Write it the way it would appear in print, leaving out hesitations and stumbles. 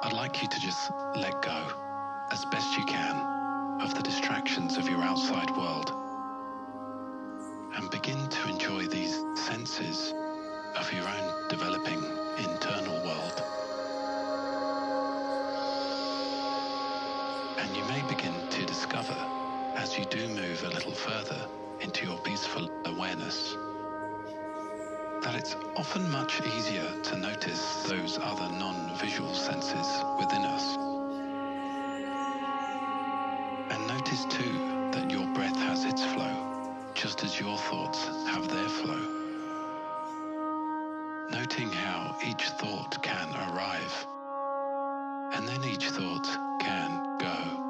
I'd like you to just let go, as best you can, of the distractions of your outside world and begin to enjoy these senses of your own developing internal world. And you may begin to discover, as you do move a little further into your peaceful awareness, that it's often much easier to notice those other non-visual senses within us. And notice too that your breath has its flow, just as your thoughts have their flow. Noting how each thought can arrive, and then each thought can go.